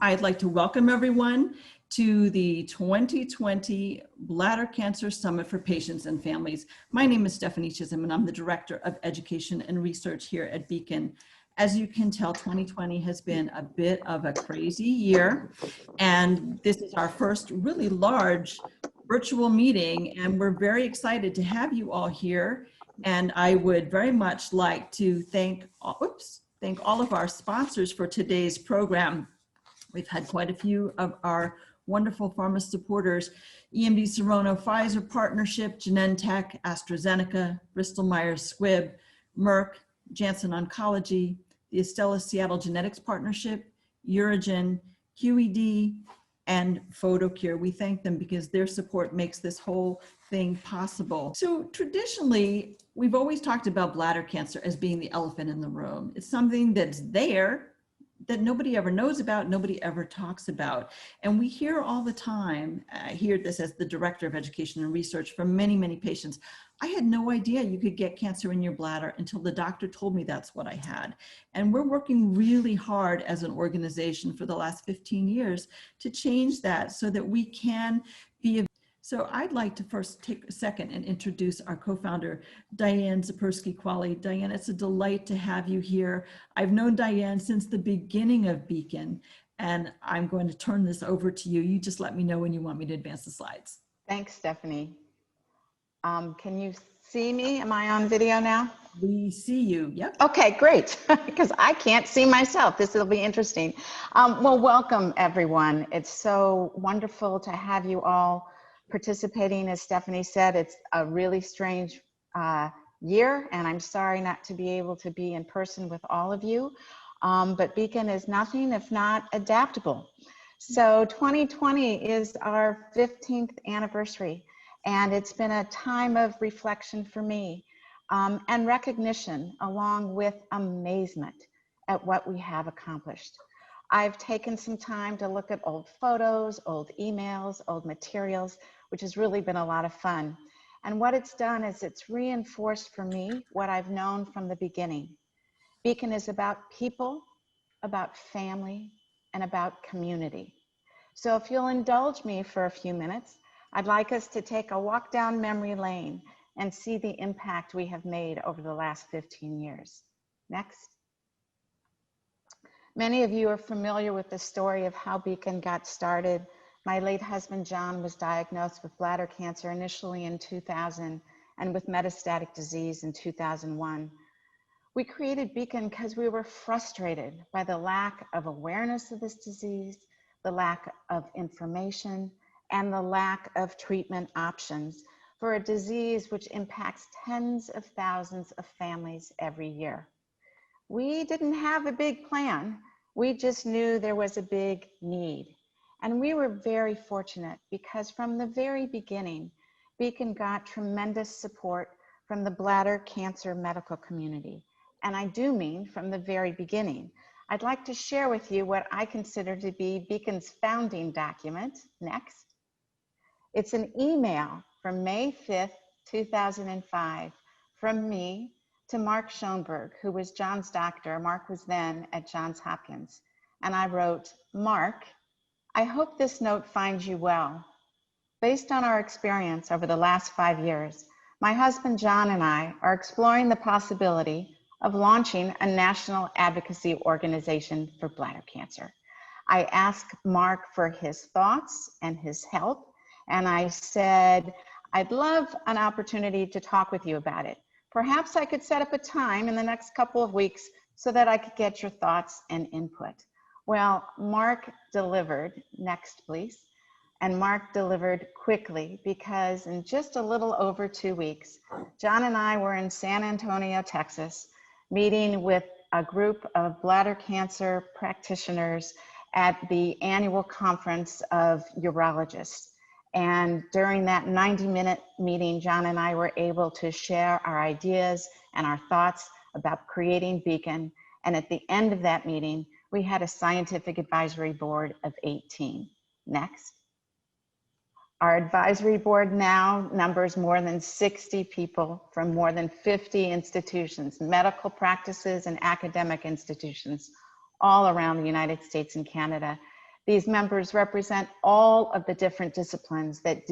I'd like to welcome everyone to the 2020 Bladder Cancer Summit for Patients and Families. My name is Stephanie Chisolm, and I'm the Director of Education and Research here at BCAN. As you can tell, 2020 has been a bit of a crazy year, and this is our first really large virtual meeting, and we're very excited to have you all here. And I would very much like to thank all of our sponsors for today's program. We've had quite a few of our wonderful pharma supporters: EMD Serono, Pfizer Partnership, Genentech, AstraZeneca, Bristol Myers Squibb, Merck, Janssen Oncology, the Astellas Seattle Genetics Partnership, Urigen, QED, and Photocure. We thank them because their support makes this whole thing possible. So traditionally, we've always talked about bladder cancer as being the elephant in the room. It's something that's there, that nobody ever knows about, nobody ever talks about. And we hear all the time, I hear this as the Director of Education and Research from many, many patients. I had no idea you could get cancer in your bladder until the doctor told me that's what I had. And we're working really hard as an organization for the last 15 years to change that so that we can be. So I'd like to first take a second and introduce our co-founder, Diane Zapperski-Quale. Diane, it's a delight to have you here. I've known Diane since the beginning of BCAN, and I'm going to turn this over to you. You just let me know when you want me to advance the slides. Thanks, Stephanie. Can you see me? Am I on video now? We see you, yep. Okay, great, because I can't see myself. This will be interesting. Well, welcome everyone. It's so wonderful to have you all participating. As Stephanie said, it's a really strange year, and I'm sorry not to be able to be in person with all of you, but BCAN is nothing if not adaptable. So 2020 is our 15th anniversary, and it's been a time of reflection for me and recognition, along with amazement at what we have accomplished. I've taken some time to look at old photos, old emails, old materials, which has really been a lot of fun. And what it's done is it's reinforced for me what I've known from the beginning. BCAN is about people, about family, and about community. So if you'll indulge me for a few minutes, I'd like us to take a walk down memory lane and see the impact we have made over the last 15 years. Next. Many of you are familiar with the story of how BCAN got started. My late husband, John, was diagnosed with bladder cancer initially in 2000 and with metastatic disease in 2001. We created BCAN because we were frustrated by the lack of awareness of this disease, the lack of information, and the lack of treatment options for a disease which impacts tens of thousands of families every year. We didn't have a big plan. We just knew there was a big need. And we were very fortunate because from the very beginning, BCAN got tremendous support from the bladder cancer medical community. And I do mean from the very beginning. I'd like to share with you what I consider to be BCAN's founding document. Next. It's an email from May 5th, 2005, from me to Mark Schoenberg, who was John's doctor. Mark was then at Johns Hopkins. And I wrote, "Mark, I hope this note finds you well. Based on our experience over the last 5 years, my husband John and I are exploring the possibility of launching a national advocacy organization for bladder cancer. I asked Mark for his thoughts and his help, and I said, I'd love an opportunity to talk with you about it. Perhaps I could set up a time in the next couple of weeks so that I could get your thoughts and input." Well, Mark delivered. Next, please. And Mark delivered quickly because in just a little over 2 weeks, John and I were in San Antonio, Texas, meeting with a group of bladder cancer practitioners at the annual conference of urologists. And during that 90-minute meeting, John and I were able to share our ideas and our thoughts about creating BCAN. And at the end of that meeting, we had a scientific advisory board of 18. Next. Our advisory board now numbers more than 60 people from more than 50 institutions, medical practices and academic institutions all around the United States and Canada. These members represent all of the different disciplines that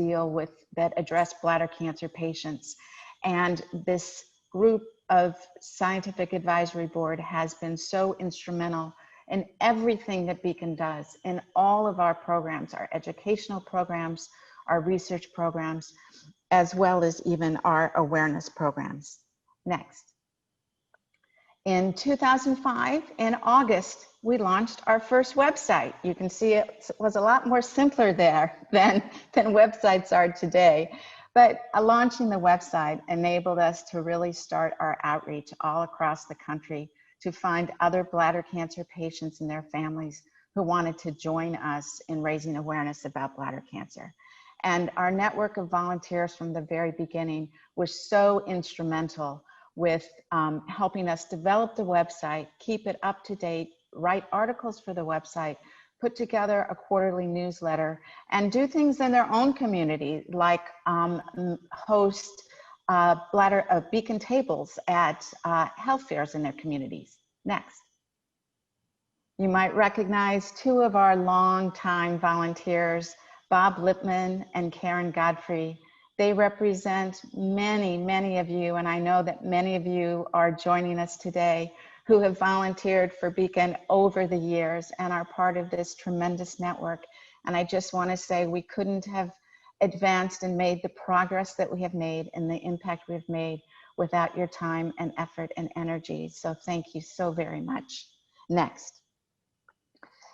that address bladder cancer patients. And this group of scientific advisory board has been so instrumental in everything that BCAN does, in all of our programs, our educational programs, our research programs, as well as even our awareness programs. Next. In 2005, in August, we launched our first website. You can see it was a lot more simpler there than websites are today. But launching the website enabled us to really start our outreach all across the country to find other bladder cancer patients and their families who wanted to join us in raising awareness about bladder cancer. And our network of volunteers from the very beginning was so instrumental with helping us develop the website, keep it up to date, write articles for the website, put together a quarterly newsletter, and do things in their own community, like host BCAN tables at health fairs in their communities. Next. You might recognize two of our longtime volunteers, Bob Lipman and Karen Godfrey. They represent many, many of you, and I know that many of you are joining us today who have volunteered for BCAN over the years and are part of this tremendous network. And I just want to say we couldn't have advanced and made the progress that we have made and the impact we've made without your time and effort and energy. So thank you so very much. Next.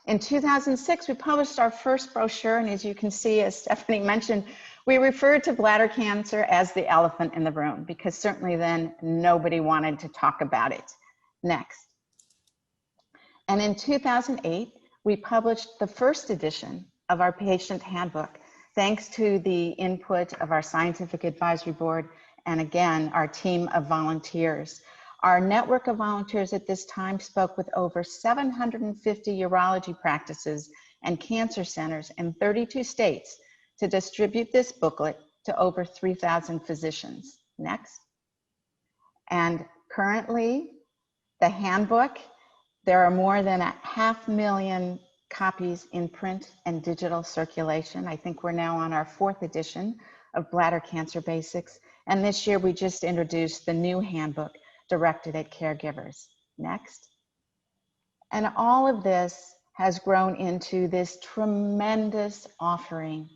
In 2006, we published our first brochure, and as you can see, as Stephanie mentioned, we referred to bladder cancer as the elephant in the room, because certainly then nobody wanted to talk about it. Next. And in 2008, we published the first edition of our patient handbook, thanks to the input of our scientific advisory board and again, our team of volunteers. Our network of volunteers at this time spoke with over 750 urology practices and cancer centers in 32 states to distribute this booklet to over 3,000 physicians. Next. And currently, the handbook, there are more than 500,000 copies in print and digital circulation. I think we're now on our 4th edition of Bladder Cancer Basics. And this year we just introduced the new handbook directed at caregivers. Next. And all of this has grown into this tremendous offering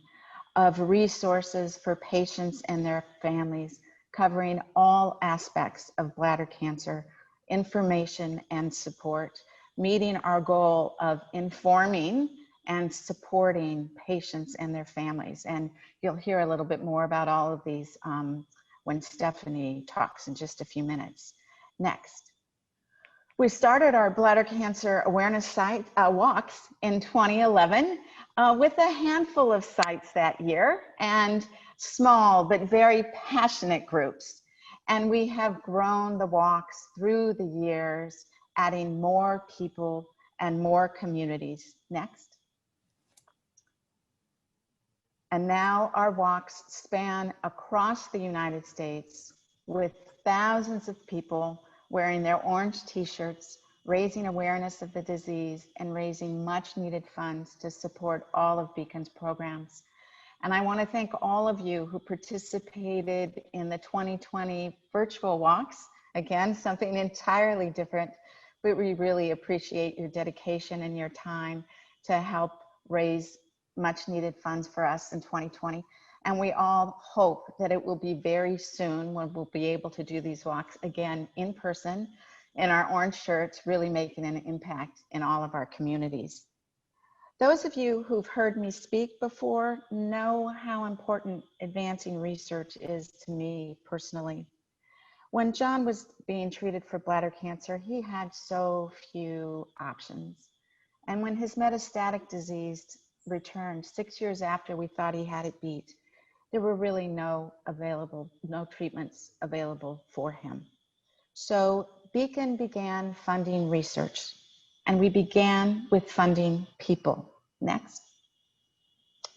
of resources for patients and their families, covering all aspects of bladder cancer, information and support, meeting our goal of informing and supporting patients and their families. And you'll hear a little bit more about all of these when Stephanie talks in just a few minutes. Next. We started our bladder cancer awareness site walks in 2011 with a handful of sites that year and small but very passionate groups. And we have grown the walks through the years, adding more people and more communities. Next. And now our walks span across the United States with thousands of people wearing their orange t-shirts, raising awareness of the disease and raising much needed funds to support all of BCAN's programs. And I want to thank all of you who participated in the 2020 virtual walks. Again, something entirely different, but we really appreciate your dedication and your time to help raise much needed funds for us in 2020. And we all hope that it will be very soon when we'll be able to do these walks again in person in our orange shirts, really making an impact in all of our communities. Those of you who've heard me speak before know how important advancing research is to me personally. When John was being treated for bladder cancer, he had so few options. And when his metastatic disease returned 6 years after we thought he had it beat, there were really no treatments available for him. So BCAN began funding research, and we began with funding people. Next.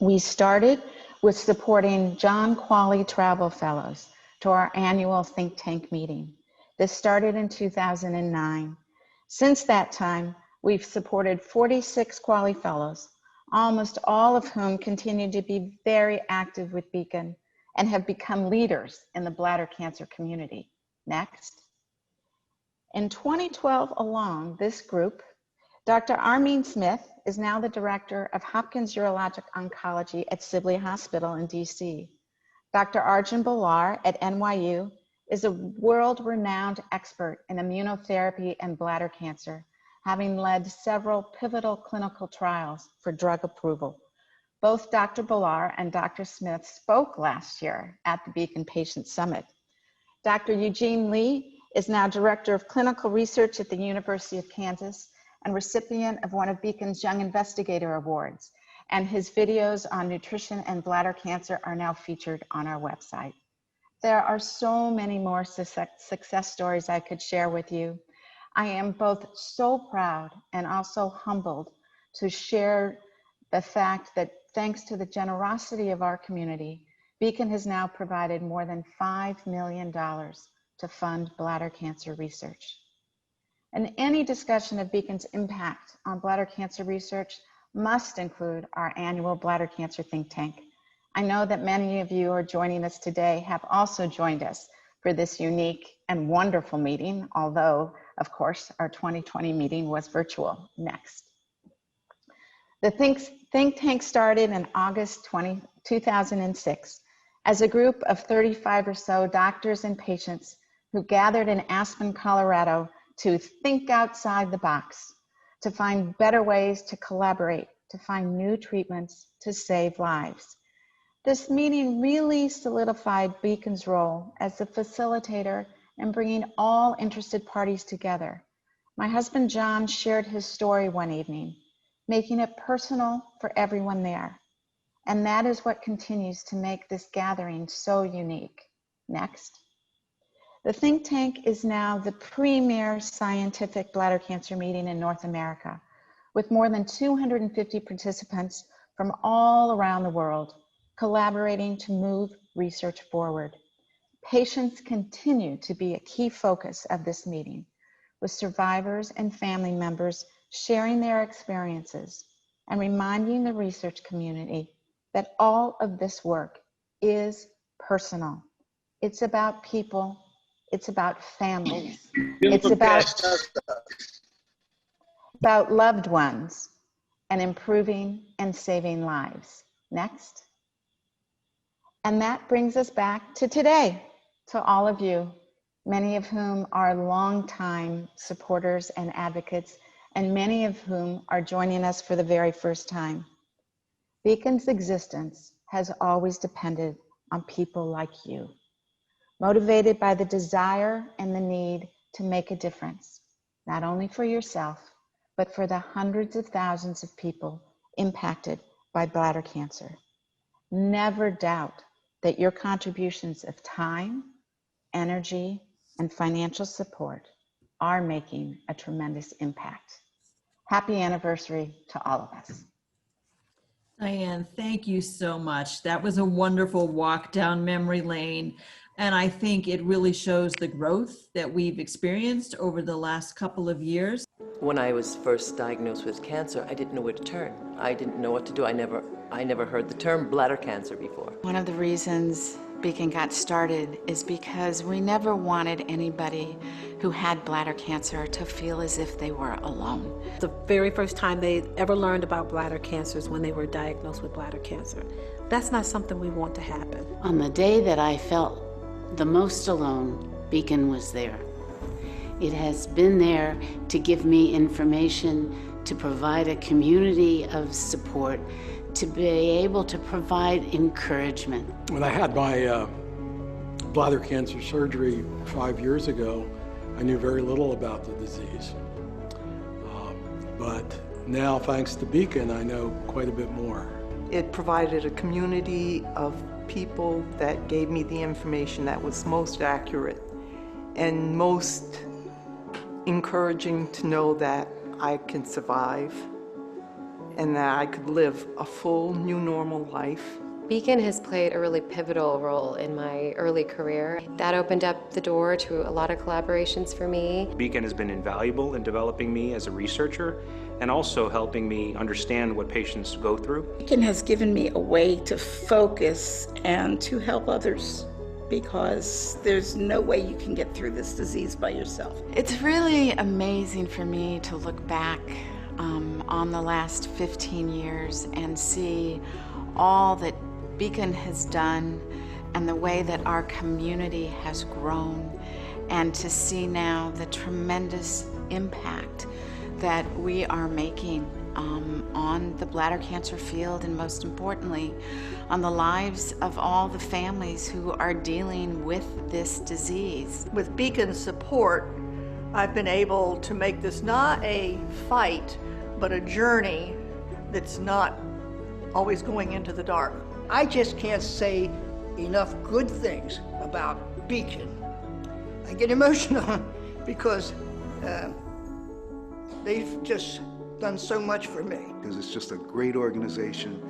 We started with supporting Zipursky-Quale travel fellows to our annual think tank meeting. This started in 2009. Since that time, we've supported 46 Quale fellows almost all of whom continue to be very active with BCAN and have become leaders in the bladder cancer community. Next. In 2012 alone, this group, Dr. Armin Smith is now the director of Hopkins Urologic Oncology at Sibley Hospital in DC. Dr. Arjun Balar at NYU is a world-renowned expert in immunotherapy and bladder cancer, having led several pivotal clinical trials for drug approval. Both Dr. Balar and Dr. Smith spoke last year at the BCAN Patient Summit. Dr. Eugene Lee is now Director of Clinical Research at the University of Kansas and recipient of one of BCAN's Young Investigator Awards. And his videos on nutrition and bladder cancer are now featured on our website. There are so many more success stories I could share with you. I am both so proud and also humbled to share the fact that thanks to the generosity of our community, BCAN has now provided more than $5 million to fund bladder cancer research. And any discussion of BCAN's impact on bladder cancer research must include our annual bladder cancer think tank. I know that many of you who are joining us today have also joined us for this unique and wonderful meeting, although, of course, our 2020 meeting was virtual. Next. The think tank started in August 2006 as a group of 35 or so doctors and patients who gathered in Aspen, Colorado to think outside the box, to find better ways to collaborate, to find new treatments to save lives. This meeting really solidified BCAN's role as the facilitator in bringing all interested parties together. My husband, John, shared his story one evening, making it personal for everyone there. And that is what continues to make this gathering so unique. Next. The think tank is now the premier scientific bladder cancer meeting in North America, with more than 250 participants from all around the world, collaborating to move research forward. Patients continue to be a key focus of this meeting, with survivors and family members sharing their experiences and reminding the research community that all of this work is personal. It's about people, it's about families, it's about loved ones and improving and saving lives. Next. And that brings us back to today, to all of you, many of whom are longtime supporters and advocates, and many of whom are joining us for the very first time. BCAN's existence has always depended on people like you, motivated by the desire and the need to make a difference, not only for yourself, but for the hundreds of thousands of people impacted by bladder cancer. Never doubt that your contributions of time, energy, and financial support are making a tremendous impact. Happy anniversary to all of us. Diane, thank you so much. That was a wonderful walk down memory lane. And I think it really shows the growth that we've experienced over the last couple of years. When I was first diagnosed with cancer, I didn't know where to turn. I didn't know what to do. I never heard the term bladder cancer before. One of the reasons BCAN got started is because we never wanted anybody who had bladder cancer to feel as if they were alone. The very first time they ever learned about bladder cancer is when they were diagnosed with bladder cancer. That's not something we want to happen. On the day that I felt the most alone, BCAN was there. It has been there to give me information, to provide a community of support, to be able to provide encouragement. When I had my bladder cancer surgery 5 years ago, I knew very little about the disease. But now, thanks to BCAN, I know quite a bit more. It provided a community of people that gave me the information that was most accurate and most encouraging to know that I can survive and that I could live a full new normal life. BCAN has played a really pivotal role in my early career. That opened up the door to a lot of collaborations for me. BCAN has been invaluable in developing me as a researcher and also helping me understand what patients go through. BCAN has given me a way to focus and to help others, because there's no way you can get through this disease by yourself. It's really amazing for me to look back on the last 15 years and see all that BCAN has done and the way that our community has grown, and to see now the tremendous impact that we are making on the bladder cancer field, and most importantly, on the lives of all the families who are dealing with this disease. With BCAN's support, I've been able to make this not a fight, but a journey that's not always going into the dark. I just can't say enough good things about BCAN. I get emotional because they've just done so much for me. Because it's just a great organization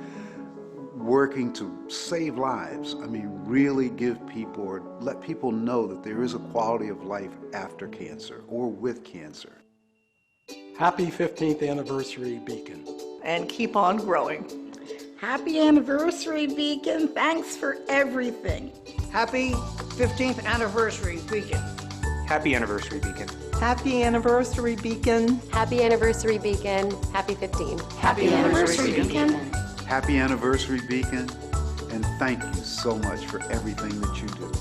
working to save lives. I mean, really give people, or let people know that there is a quality of life after cancer or with cancer. Happy 15th anniversary, BCAN. And keep on growing. Happy anniversary, BCAN. Thanks for everything. Happy 15th anniversary, BCAN. Happy anniversary, BCAN. Happy anniversary, BCAN. Happy anniversary, BCAN. Happy 15. Happy anniversary, BCAN. Happy anniversary, BCAN, and thank you so much for everything that you do.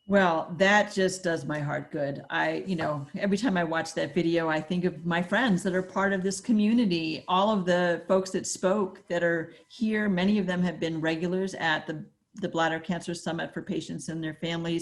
Well, that just does my heart good. Every time I watch that video, I think of my friends that are part of this community, all of the folks that spoke that are here. Many of them have been regulars at the Bladder Cancer Summit for patients and their families.